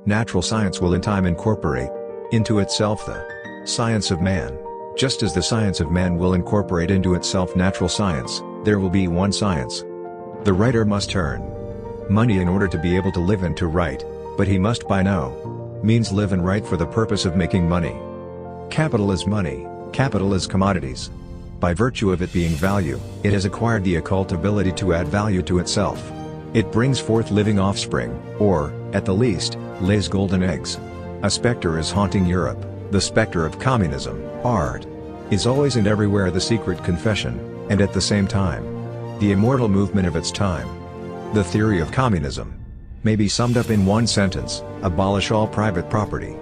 Natural science will in time incorporate into itself the science of man. Just as the science of man will incorporate into itself natural science, there will be one science. The writer must earn money in order to be able to live and to write, but he must by no means live and write for the purpose of making money. Capital is money, capital is commodities. By virtue of it being value, it has acquired the occult ability to add value to itself. It brings forth living offspring, or, at the least, lays golden eggs. A specter is haunting Europe, the specter of communism. Art is always and everywhere the secret confession, and at the same time, the immortal movement of its time. The theory of communism may be summed up in one sentence: abolish all private property.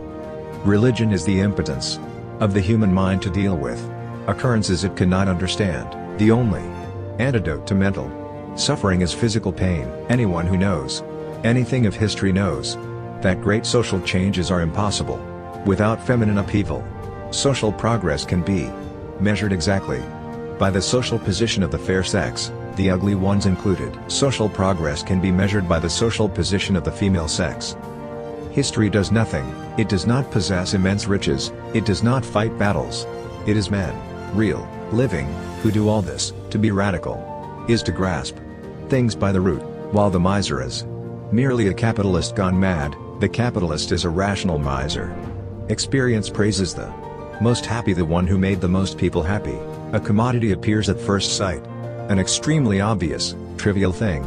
Religion is the impotence of the human mind to deal with occurrences it cannot understand. The only antidote to mental suffering is physical pain. Anyone who knows anything of history knows that great social changes are impossible without feminine upheaval. Social progress can be measured exactly by the social position of the fair sex, the ugly ones included. Social progress can be measured by the social position of the female sex. History does nothing, it does not possess immense riches, it does not fight battles. It is men, real, living, who do all this. To be radical is to grasp things by the root, while the miser is merely a capitalist gone mad. The capitalist is a rational miser. Experience praises the most happy, the one who made the most people happy. A commodity appears at first sight an extremely obvious, trivial thing.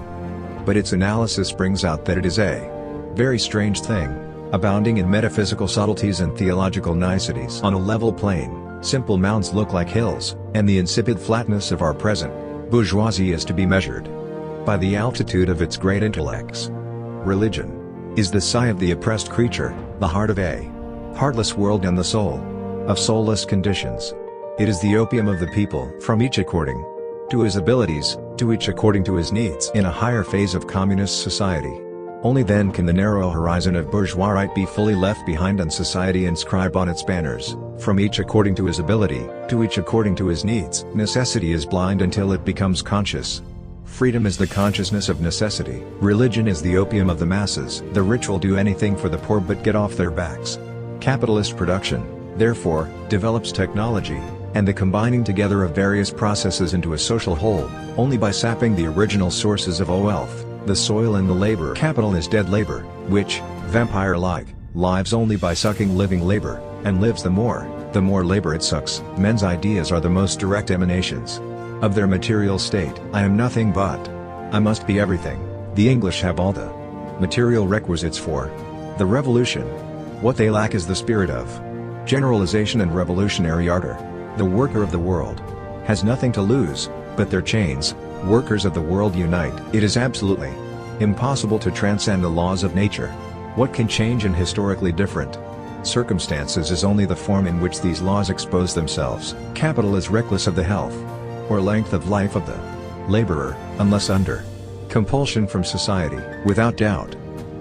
But its analysis brings out that it is a very strange thing, abounding in metaphysical subtleties and theological niceties. On a level plane, simple mounds look like hills, and the insipid flatness of our present bourgeoisie is to be measured by the altitude of its great intellects. Religion is the sigh of the oppressed creature, the heart of a heartless world and the soul of soulless conditions. It is the opium of the people, from each according to his abilities, to each according to his needs. In a higher phase of communist society, only then can the narrow horizon of bourgeois right be fully left behind and society inscribe on its banners, from each according to his ability, to each according to his needs. Necessity is blind until it becomes conscious. Freedom is the consciousness of necessity. Religion is the opium of the masses. The rich will do anything for the poor but get off their backs. Capitalist production, therefore, develops technology, and the combining together of various processes into a social whole, only by sapping the original sources of wealth, the soil and the labor. Capital is dead labor, which, vampire-like, lives only by sucking living labor, and lives the more labor it sucks. Men's ideas are the most direct emanations of their material state. I am nothing but. I must be everything. The English have all the material requisites for the revolution. What they lack is the spirit of generalization and revolutionary ardor. The worker of the world has nothing to lose but their chains. Workers of the world unite. It is absolutely impossible to transcend the laws of nature. What can change in historically different circumstances is only the form in which these laws expose themselves. Capital is reckless of the health or length of life of the laborer, unless under compulsion from society. Without doubt,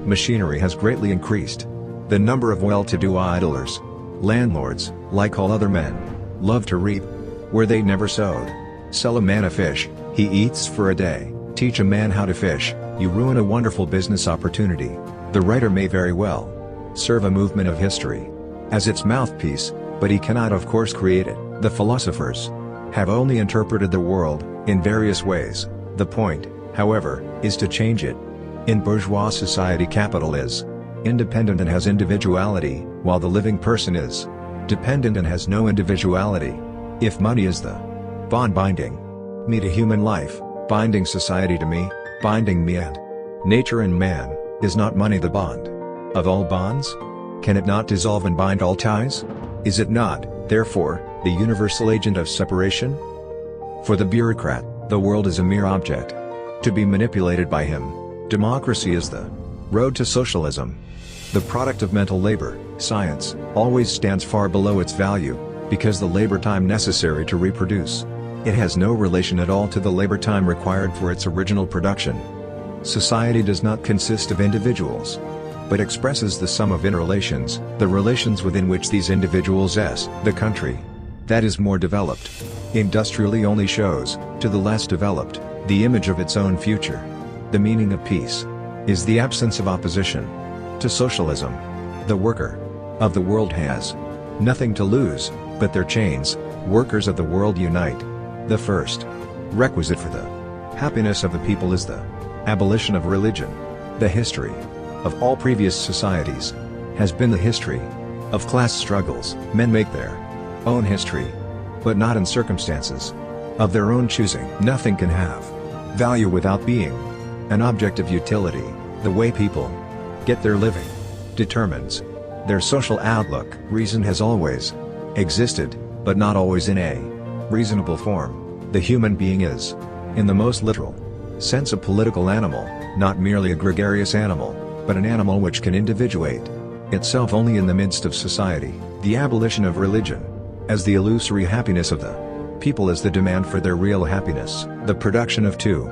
machinery has greatly increased the number of well-to-do idlers. Landlords, like all other men, love to reap where they never sowed. Sell a man a fish, he eats for a day. Teach a man how to fish, you ruin a wonderful business opportunity. The writer may very well serve a movement of history as its mouthpiece, but he cannot of course create it. The philosophers have only interpreted the world in various ways. The point, however, is to change it. In bourgeois society, capital is independent and has individuality, while the living person is dependent and has no individuality. If money is the bond binding me to human life, binding society to me, binding me and nature and man, is not money the bond of all bonds? Can it not dissolve and bind all ties? Is it not, therefore, the universal agent of separation? For the bureaucrat, the world is a mere object to be manipulated by him. Democracy is the road to socialism. The product of mental labor, science, always stands far below its value, because the labor time necessary to reproduce it has no relation at all to the labor time required for its original production. Society does not consist of individuals, but expresses the sum of interrelations, the relations within which these individuals the country that is more developed industrially only shows, to the less developed, the image of its own future. The meaning of peace is the absence of opposition to socialism. The worker of the world has nothing to lose but their chains. Workers of the world unite. The first requisite for the happiness of the people is the abolition of religion. The history of all previous societies has been the history of class struggles. Men make their own history, but not in circumstances of their own choosing. Nothing can have value without being an object of utility. The way people get their living determines their social outlook. Reason has always existed, but not always in a reasonable form. The human being is, in the most literal sense, a political animal, not merely a gregarious animal, but an animal which can individuate itself only in the midst of society. The abolition of religion as the illusory happiness of the people is the demand for their real happiness. The production of too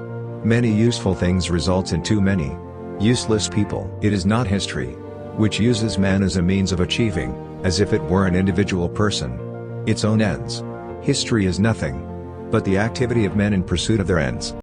many useful things results in too many useless people. It is not history which uses man as a means of achieving, as if it were an individual person, its own ends. History is nothing but the activity of men in pursuit of their ends.